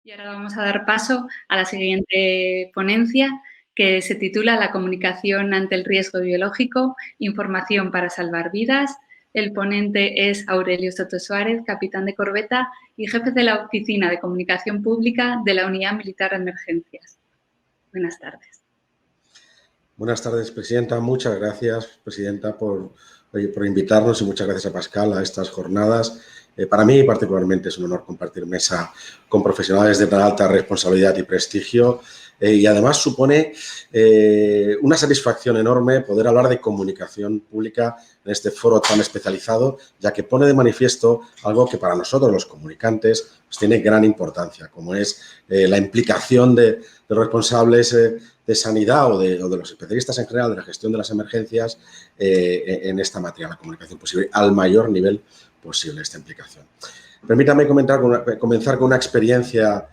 Y ahora vamos a dar paso a la siguiente ponencia, que se titula La comunicación ante el riesgo biológico, información para salvar vidas. El ponente es Aurelio Soto Suárez, capitán de corbeta y jefe de la Oficina de Comunicación Pública de la Unidad Militar de Emergencias. Buenas tardes. Buenas tardes, presidenta. Muchas gracias, presidenta, por invitarnos y muchas gracias a Pascal a estas jornadas. Para mí, particularmente, es un honor compartir mesa con profesionales de tan alta responsabilidad y prestigio y, además, supone una satisfacción enorme poder hablar de comunicación pública en este foro tan especializado, ya que pone de manifiesto algo que para nosotros, los comunicantes, pues tiene gran importancia, como es la implicación de responsables de sanidad o de los especialistas en general de la gestión de las emergencias en esta materia, la comunicación posible, al mayor nivel posible esta implicación. Permítame comenzar con una experiencia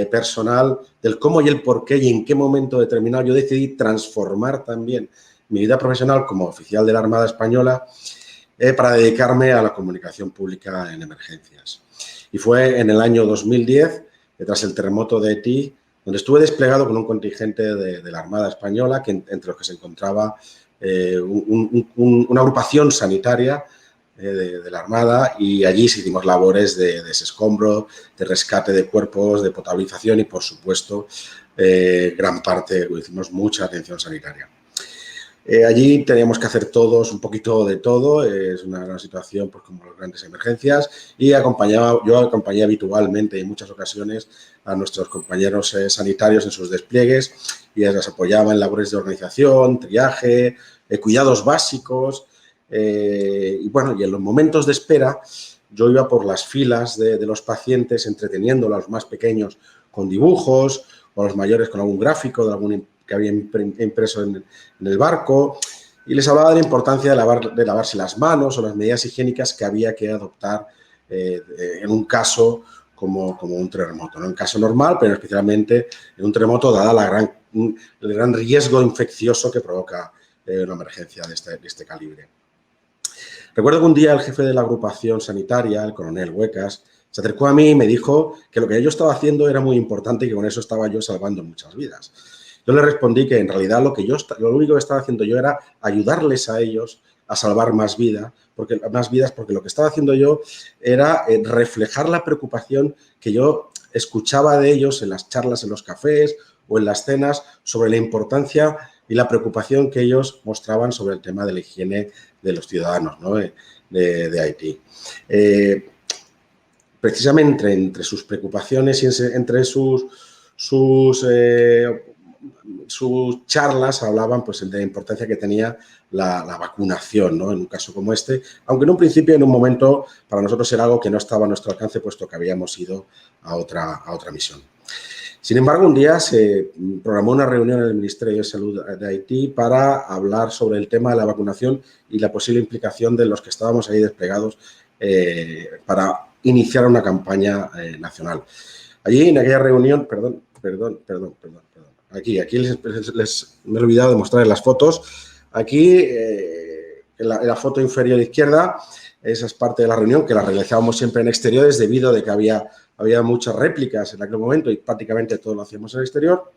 personal del cómo y el por qué y en qué momento determinado yo decidí transformar también mi vida profesional como oficial de la Armada Española para dedicarme a la comunicación pública en emergencias. Y fue en el año 2010, tras el terremoto de Haití, donde estuve desplegado con un contingente de la Armada Española, entre los que se encontraba una agrupación sanitaria de la Armada, y allí hicimos labores de desescombro, de rescate de cuerpos, de potabilización y, por supuesto, gran parte, hicimos mucha atención sanitaria. Allí teníamos que hacer todos un poquito de todo, es una gran situación pues, como las grandes emergencias, y yo acompañé habitualmente en muchas ocasiones a nuestros compañeros sanitarios en sus despliegues y les apoyaba en labores de organización, triaje, cuidados básicos y bueno, y en los momentos de espera yo iba por las filas de los pacientes entreteniendo a los más pequeños con dibujos o a los mayores con algún gráfico de algún que había impreso en el barco, y les hablaba de la importancia de lavarse las manos o las medidas higiénicas que había que adoptar en un caso como un terremoto. No en un caso normal, pero especialmente en un terremoto, dada el gran riesgo infeccioso que provoca una emergencia de este calibre. Recuerdo que un día el jefe de la agrupación sanitaria, el coronel Huecas, se acercó a mí y me dijo que lo que yo estaba haciendo era muy importante y que con eso estaba yo salvando muchas vidas. Yo le respondí que en realidad lo único que estaba haciendo yo era ayudarles a ellos a salvar más vidas, porque lo que estaba haciendo yo era reflejar la preocupación que yo escuchaba de ellos en las charlas, en los cafés o en las cenas sobre la importancia y la preocupación que ellos mostraban sobre el tema de la higiene de los ciudadanos, ¿no? de Haití. Precisamente entre sus preocupaciones y entre sus charlas hablaban pues, de la importancia que tenía la vacunación, ¿no? En un caso como este, aunque en un principio, en un momento, para nosotros era algo que no estaba a nuestro alcance, puesto que habíamos ido a otra misión. Sin embargo, un día se programó una reunión en el Ministerio de Salud de Haití para hablar sobre el tema de la vacunación y la posible implicación de los que estábamos ahí desplegados para iniciar una campaña nacional. Allí, en aquella reunión, perdón. Aquí me he olvidado de mostrarles las fotos. Aquí, en la foto inferior izquierda, esa es parte de la reunión que la realizábamos siempre en exteriores debido a que había muchas réplicas en aquel momento y prácticamente todo lo hacíamos en el exterior.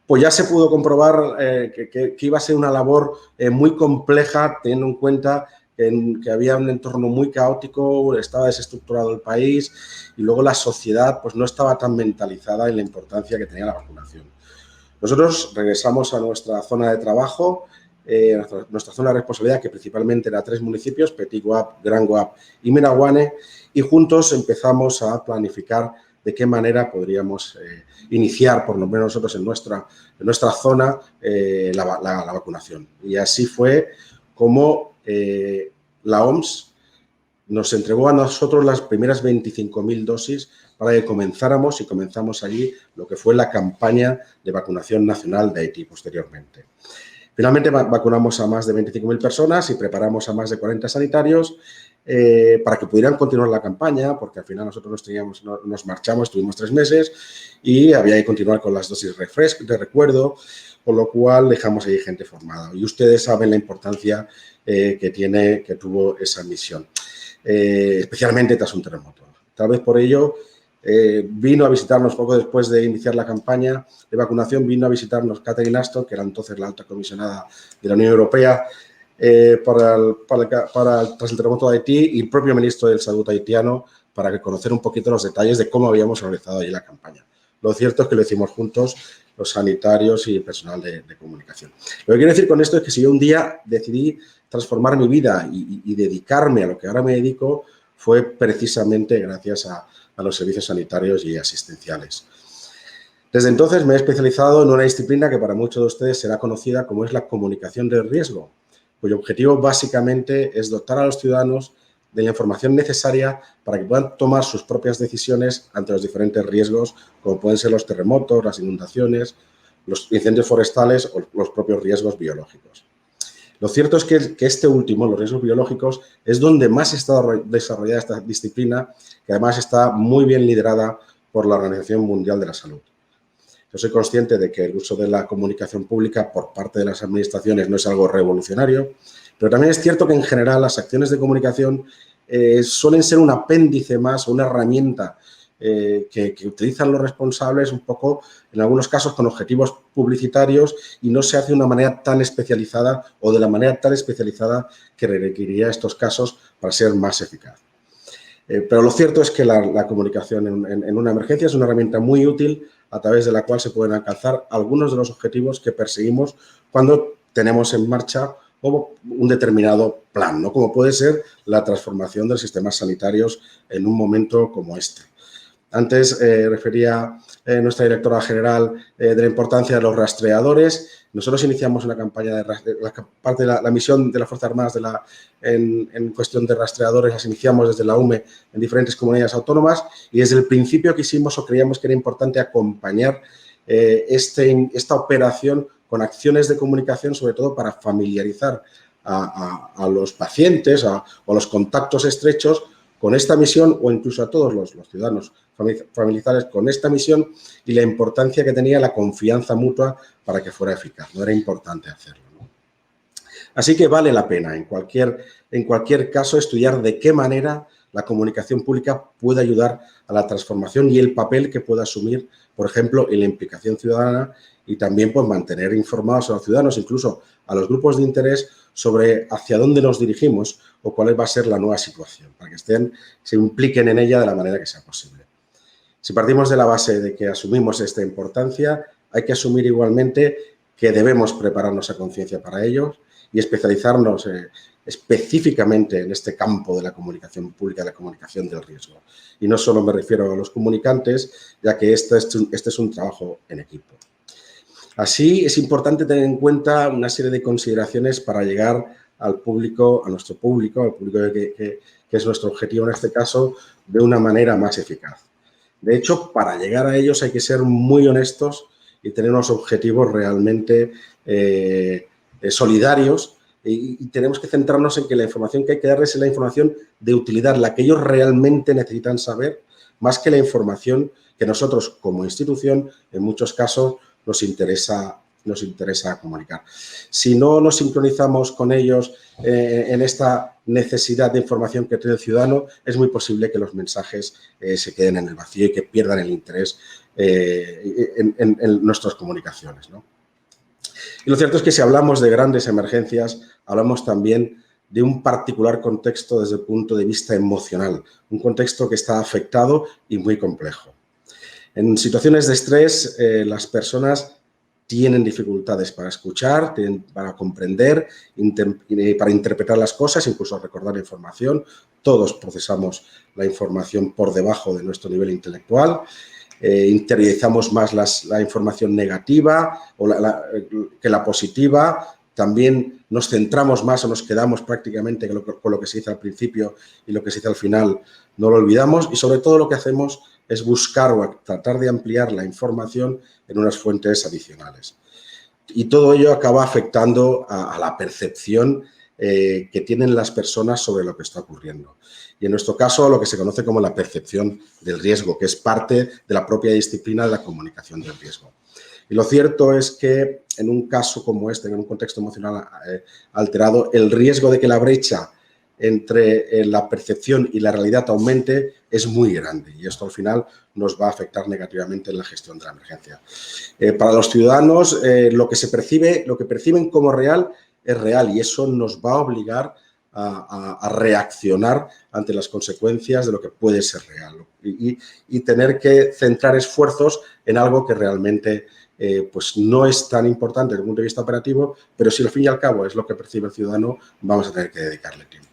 Pues ya se pudo comprobar que iba a ser una labor muy compleja, teniendo en cuenta que había un entorno muy caótico, estaba desestructurado el país y luego la sociedad pues, no estaba tan mentalizada en la importancia que tenía la vacunación. Nosotros regresamos a nuestra zona de trabajo, nuestra zona de responsabilidad, que principalmente era 3 municipios, Petit Guap, Gran Guap y Miraguane, y juntos empezamos a planificar de qué manera podríamos iniciar, por lo menos nosotros en nuestra zona, la vacunación. Y así fue como la OMS nos entregó a nosotros las primeras 25.000 dosis para que comenzamos allí lo que fue la campaña de vacunación nacional de Haití posteriormente. Finalmente vacunamos a más de 25.000 personas y preparamos a más de 40 sanitarios para que pudieran continuar la campaña, porque al final nosotros nos marchamos, estuvimos 3 meses y había que continuar con las dosis de recuerdo, con lo cual dejamos ahí gente formada. Y ustedes saben la importancia que tuvo esa misión, especialmente tras un terremoto. Tal vez por ello vino a visitarnos poco después de iniciar la campaña de vacunación, vino a visitarnos Catherine Ashton, que era entonces la alta comisionada de la Unión Europea tras el terremoto de Haití, y el propio ministro de Salud haitiano, para conocer un poquito los detalles de cómo habíamos realizado allí la campaña. Lo cierto es que lo hicimos juntos, los sanitarios y el personal de comunicación. Lo que quiero decir con esto es que si yo un día decidí transformar mi vida y dedicarme a lo que ahora me dedico, fue precisamente gracias a los servicios sanitarios y asistenciales. Desde entonces me he especializado en una disciplina que para muchos de ustedes será conocida como es la comunicación del riesgo, cuyo objetivo básicamente es dotar a los ciudadanos de la información necesaria para que puedan tomar sus propias decisiones ante los diferentes riesgos, como pueden ser los terremotos, las inundaciones, los incendios forestales o los propios riesgos biológicos. Lo cierto es que este último, los riesgos biológicos, es donde más está desarrollada esta disciplina, que además está muy bien liderada por la Organización Mundial de la Salud. Yo soy consciente de que el uso de la comunicación pública por parte de las administraciones no es algo revolucionario, pero también es cierto que en general las acciones de comunicación suelen ser un apéndice más, una herramienta que utilizan los responsables un poco, en algunos casos, con objetivos publicitarios, y no se hace de una manera tan especializada o de la manera tan especializada que requeriría estos casos para ser más eficaz. Pero lo cierto es que la comunicación en una emergencia es una herramienta muy útil a través de la cual se pueden alcanzar algunos de los objetivos que perseguimos cuando tenemos en marcha un determinado plan, ¿no? Como puede ser la transformación de los sistemas sanitarios en un momento como este. Antes refería nuestra directora general de la importancia de los rastreadores. Nosotros iniciamos una campaña de parte de la misión de las Fuerzas Armadas en cuestión de rastreadores, las iniciamos desde la UME en diferentes comunidades autónomas, y desde el principio quisimos o creíamos que era importante acompañar esta operación con acciones de comunicación, sobre todo para familiarizar a los pacientes o a los contactos estrechos con esta misión, o incluso a todos los ciudadanos familiares con esta misión, y la importancia que tenía la confianza mutua para que fuera eficaz. No era importante hacerlo, ¿no? Así que vale la pena en cualquier caso estudiar de qué manera la comunicación pública puede ayudar a la transformación y el papel que puede asumir, por ejemplo, en la implicación ciudadana, y también pues, mantener informados a los ciudadanos, incluso a los grupos de interés, sobre hacia dónde nos dirigimos o cuál va a ser la nueva situación, para que se impliquen en ella de la manera que sea posible. Si partimos de la base de que asumimos esta importancia, hay que asumir igualmente que debemos prepararnos a conciencia para ello y especializarnos específicamente en este campo de la comunicación pública, de la comunicación del riesgo. Y no solo me refiero a los comunicantes, ya que este es un trabajo en equipo. Así, es importante tener en cuenta una serie de consideraciones para llegar al público, a nuestro público, al público que es nuestro objetivo en este caso, de una manera más eficaz. De hecho, para llegar a ellos hay que ser muy honestos y tener unos objetivos realmente solidarios, y tenemos que centrarnos en que la información que hay que darles es la información de utilidad, la que ellos realmente necesitan saber, más que la información que nosotros como institución en muchos casos nos interesa comunicar. Si no nos sincronizamos con ellos en esta necesidad de información que tiene el ciudadano, es muy posible que los mensajes se queden en el vacío y que pierdan el interés en nuestras comunicaciones, ¿no? Y lo cierto es que si hablamos de grandes emergencias, hablamos también de un particular contexto desde el punto de vista emocional, un contexto que está afectado y muy complejo. En situaciones de estrés, las personas tienen dificultades para escuchar, para comprender, para interpretar las cosas, incluso recordar información. Todos procesamos la información por debajo de nuestro nivel intelectual. Interiorizamos más la información negativa que la positiva. También nos centramos más o nos quedamos prácticamente con lo que se dice al principio, y lo que se dice al final no lo olvidamos. Y sobre todo lo que hacemos es buscar o tratar de ampliar la información en unas fuentes adicionales. Y todo ello acaba afectando a la percepción que tienen las personas sobre lo que está ocurriendo. Y en nuestro caso, lo que se conoce como la percepción del riesgo, que es parte de la propia disciplina de la comunicación del riesgo. Y lo cierto es que en un caso como este, en un contexto emocional alterado, el riesgo de que la brecha entre la percepción y la realidad aumente es muy grande y esto al final nos va a afectar negativamente en la gestión de la emergencia. Para los ciudadanos, lo que perciben como real es real y eso nos va a obligar a reaccionar ante las consecuencias de lo que puede ser real y tener que centrar esfuerzos en algo que realmente pues no es tan importante desde el punto de vista operativo, pero si al fin y al cabo es lo que percibe el ciudadano, vamos a tener que dedicarle tiempo.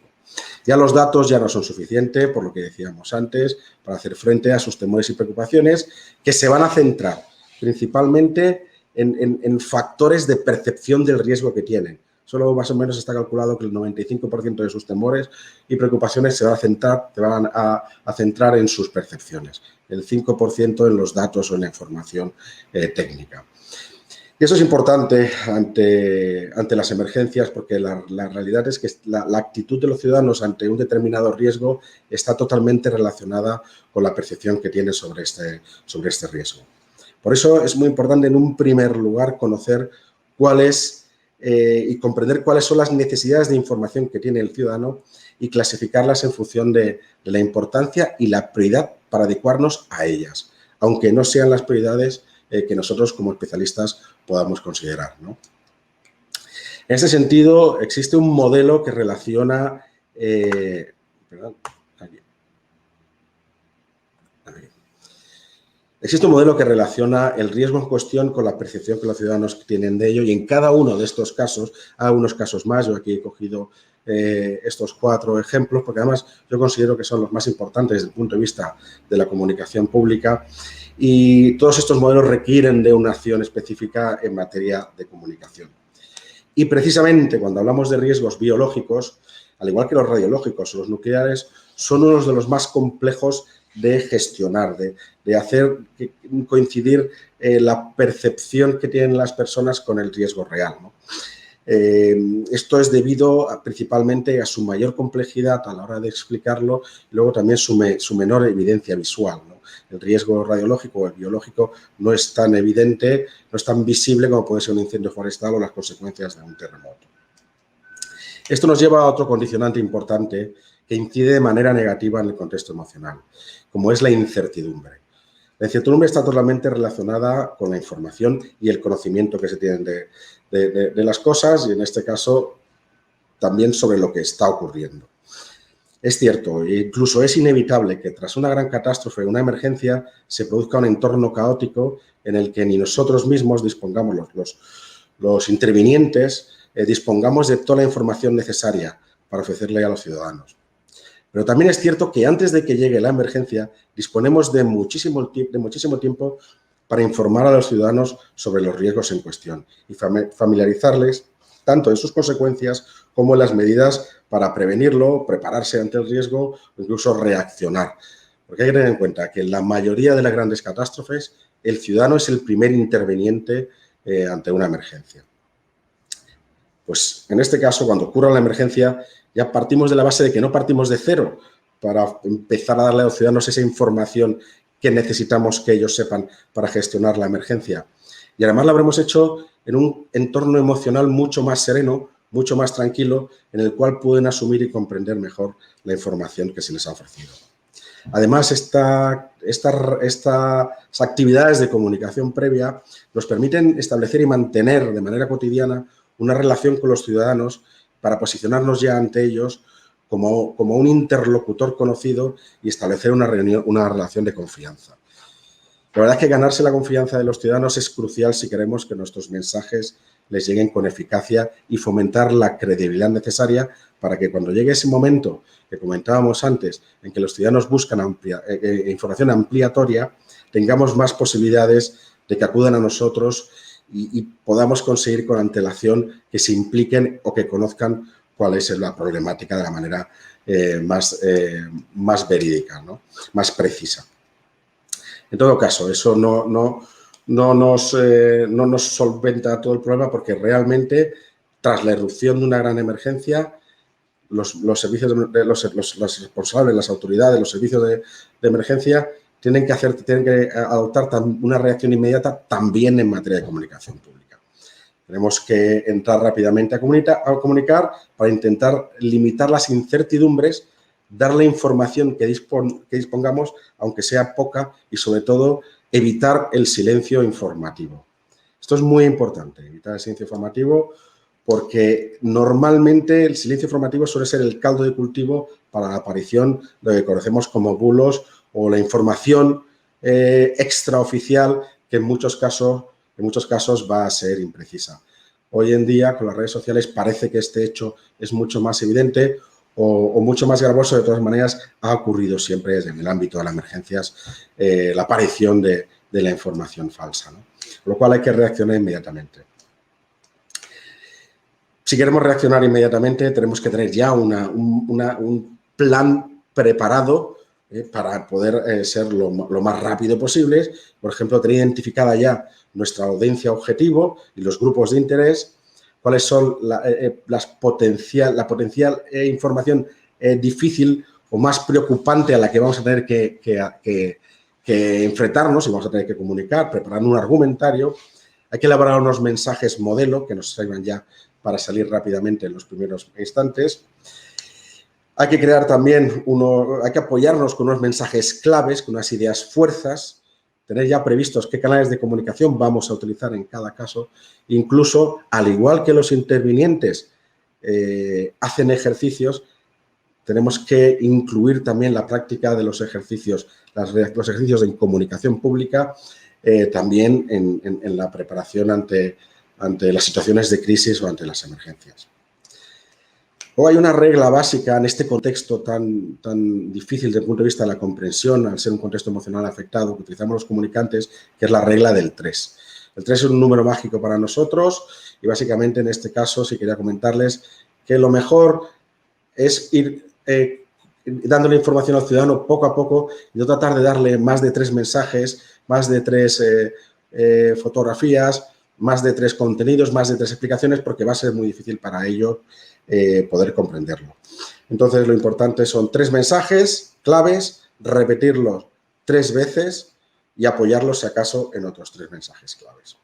Ya los datos ya no son suficientes, por lo que decíamos antes, para hacer frente a sus temores y preocupaciones que se van a centrar principalmente en factores de percepción del riesgo que tienen. Solo más o menos está calculado que el 95% de sus temores y preocupaciones se van a centrar en sus percepciones, el 5% en los datos o en la información técnica. Y eso es importante ante las emergencias porque la realidad es que la actitud de los ciudadanos ante un determinado riesgo está totalmente relacionada con la percepción que tienen sobre este riesgo. Por eso es muy importante en un primer lugar conocer y comprender cuáles son las necesidades de información que tiene el ciudadano y clasificarlas en función de la importancia y la prioridad para adecuarnos a ellas, aunque no sean las prioridades que nosotros como especialistas podamos considerar, ¿no? En este sentido, existe un modelo que relaciona... Existe un modelo que relaciona el riesgo en cuestión con la percepción que los ciudadanos tienen de ello y en cada uno de estos casos, hay unos casos más, yo aquí he cogido estos 4 ejemplos porque además yo considero que son los más importantes desde el punto de vista de la comunicación pública y todos estos modelos requieren de una acción específica en materia de comunicación. Y precisamente cuando hablamos de riesgos biológicos, al igual que los radiológicos o los nucleares, son unos de los más complejos de gestionar, de hacer coincidir la percepción que tienen las personas con el riesgo real, ¿no? Esto es debido principalmente a su mayor complejidad a la hora de explicarlo y luego también su menor evidencia visual, ¿no? El riesgo radiológico o el biológico no es tan evidente, no es tan visible como puede ser un incendio forestal o las consecuencias de un terremoto. Esto nos lleva a otro condicionante importante que incide de manera negativa en el contexto emocional, como es la incertidumbre. La incertidumbre está totalmente relacionada con la información y el conocimiento que se tienen de las cosas y, en este caso, también sobre lo que está ocurriendo. Es cierto, e incluso es inevitable que tras una gran catástrofe, una emergencia, se produzca un entorno caótico en el que ni nosotros mismos dispongamos, los intervinientes, dispongamos de toda la información necesaria para ofrecerle a los ciudadanos. Pero también es cierto que antes de que llegue la emergencia disponemos de muchísimo tiempo para informar a los ciudadanos sobre los riesgos en cuestión y familiarizarles tanto en sus consecuencias como en las medidas para prevenirlo, prepararse ante el riesgo o incluso reaccionar. Porque hay que tener en cuenta que en la mayoría de las grandes catástrofes el ciudadano es el primer interviniente ante una emergencia. Pues en este caso, cuando ocurra la emergencia, ya partimos de la base de que no partimos de cero para empezar a darle a los ciudadanos esa información que necesitamos que ellos sepan para gestionar la emergencia. Y además lo habremos hecho en un entorno emocional mucho más sereno, mucho más tranquilo, en el cual pueden asumir y comprender mejor la información que se les ha ofrecido. Además, estas actividades de comunicación previa nos permiten establecer y mantener de manera cotidiana una relación con los ciudadanos para posicionarnos ya ante ellos como un interlocutor conocido y establecer una relación de confianza. La verdad es que ganarse la confianza de los ciudadanos es crucial si queremos que nuestros mensajes les lleguen con eficacia y fomentar la credibilidad necesaria para que cuando llegue ese momento que comentábamos antes, en que los ciudadanos buscan información ampliatoria, tengamos más posibilidades de que acudan a nosotros y podamos conseguir con antelación que se impliquen o que conozcan cuál es la problemática de la manera más verídica, ¿no? Más precisa. En todo caso, eso no nos solventa todo el problema porque realmente, tras la irrupción de una gran emergencia, los responsables, las autoridades, los servicios de emergencia tienen que adoptar una reacción inmediata también en materia de comunicación pública. Tenemos que entrar rápidamente a comunicar para intentar limitar las incertidumbres, dar la información que dispongamos, aunque sea poca, y sobre todo evitar el silencio informativo. Esto es muy importante, evitar el silencio informativo, porque normalmente el silencio informativo suele ser el caldo de cultivo para la aparición de lo que conocemos como bulos o la información extraoficial que en muchos casos va a ser imprecisa. Hoy en día, con las redes sociales, parece que este hecho es mucho más evidente o mucho más gravoso. De todas maneras, ha ocurrido siempre desde el ámbito de las emergencias la aparición de la información falsa, ¿no? Con lo cual hay que reaccionar inmediatamente. Si queremos reaccionar inmediatamente, tenemos que tener ya un plan preparado para poder ser lo más rápido posible. Por ejemplo, tener identificada ya nuestra audiencia objetivo y los grupos de interés, cuáles son la potencial información difícil o más preocupante a la que vamos a tener que enfrentarnos y vamos a tener que comunicar, preparar un argumentario. Hay que elaborar unos mensajes modelo que nos sirvan ya para salir rápidamente en los primeros instantes. Hay que crear también hay que apoyarnos con unos mensajes claves, con unas ideas fuerzas, tener ya previstos qué canales de comunicación vamos a utilizar en cada caso. Incluso, al igual que los intervinientes hacen ejercicios, tenemos que incluir también la práctica de los ejercicios, los ejercicios en comunicación pública, también en la preparación ante las situaciones de crisis o ante las emergencias. O hay una regla básica en este contexto tan difícil desde el punto de vista de la comprensión, al ser un contexto emocional afectado, que utilizamos los comunicantes, que es la regla del 3. El 3 es un número mágico para nosotros y básicamente en este caso sí quería comentarles que lo mejor es ir dándole información al ciudadano poco a poco y no tratar de darle más de 3 mensajes, más de 3 fotografías, más de 3 contenidos, más de 3 explicaciones, porque va a ser muy difícil para ellos poder comprenderlo. Entonces, lo importante son 3 mensajes claves, repetirlos 3 veces y apoyarlos, si acaso, en otros 3 mensajes claves.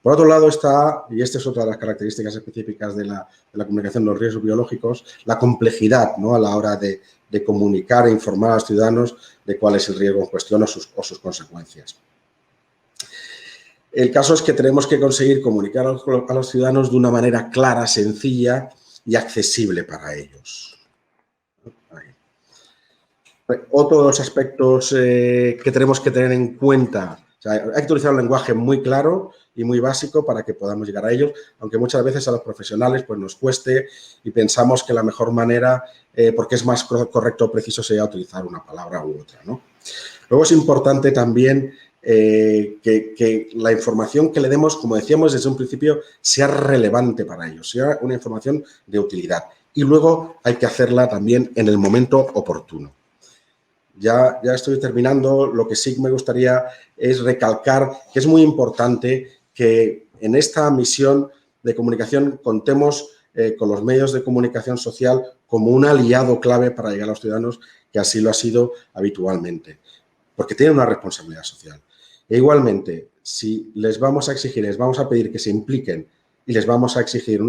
Por otro lado está, y esta es otra de las características específicas de la comunicación de los riesgos biológicos, la complejidad, ¿no?, a la hora de comunicar e informar a los ciudadanos de cuál es el riesgo en cuestión o sus consecuencias. El caso es que tenemos que conseguir comunicar a los ciudadanos de una manera clara, sencilla y accesible para ellos. Otro de los aspectos que tenemos que tener en cuenta, o sea, hay que utilizar un lenguaje muy claro y muy básico para que podamos llegar a ellos, aunque muchas veces a los profesionales pues, nos cueste y pensamos que la mejor manera, porque es más correcto o preciso, sería utilizar una palabra u otra, ¿no? Luego es importante también que la información que le demos, como decíamos desde un principio, sea relevante para ellos, sea una información de utilidad. Y luego hay que hacerla también en el momento oportuno. Ya estoy terminando. Lo que sí me gustaría es recalcar que es muy importante que en esta misión de comunicación contemos con los medios de comunicación social como un aliado clave para llegar a los ciudadanos, que así lo ha sido habitualmente, porque tienen una responsabilidad social. E igualmente, si les vamos a exigir, les vamos a pedir que se impliquen y les vamos a exigir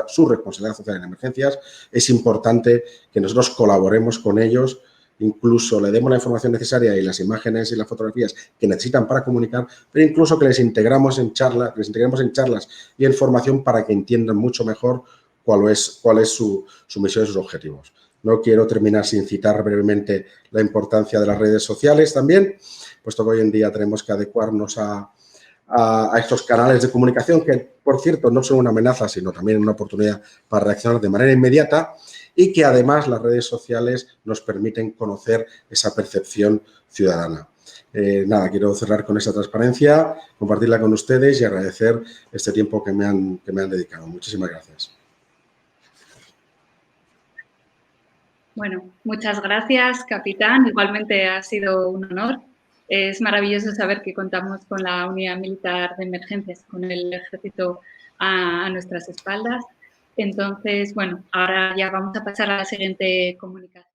su responsabilidad social en emergencias, es importante que nosotros colaboremos con ellos, incluso le demos la información necesaria y las imágenes y las fotografías que necesitan para comunicar, pero incluso que les integremos en charlas y en formación para que entiendan mucho mejor cuál es su misión y sus objetivos. No quiero terminar sin citar brevemente la importancia de las redes sociales también, puesto que hoy en día tenemos que adecuarnos a estos canales de comunicación que, por cierto, no son una amenaza, sino también una oportunidad para reaccionar de manera inmediata, y que además las redes sociales nos permiten conocer esa percepción ciudadana. Nada, quiero cerrar con esta transparencia, compartirla con ustedes y agradecer este tiempo que me han dedicado. Muchísimas gracias. Bueno, muchas gracias, capitán. Igualmente ha sido un honor. Es maravilloso saber que contamos con la Unidad Militar de Emergencias, con el Ejército a nuestras espaldas. Entonces, bueno, ahora ya vamos a pasar a la siguiente comunicación.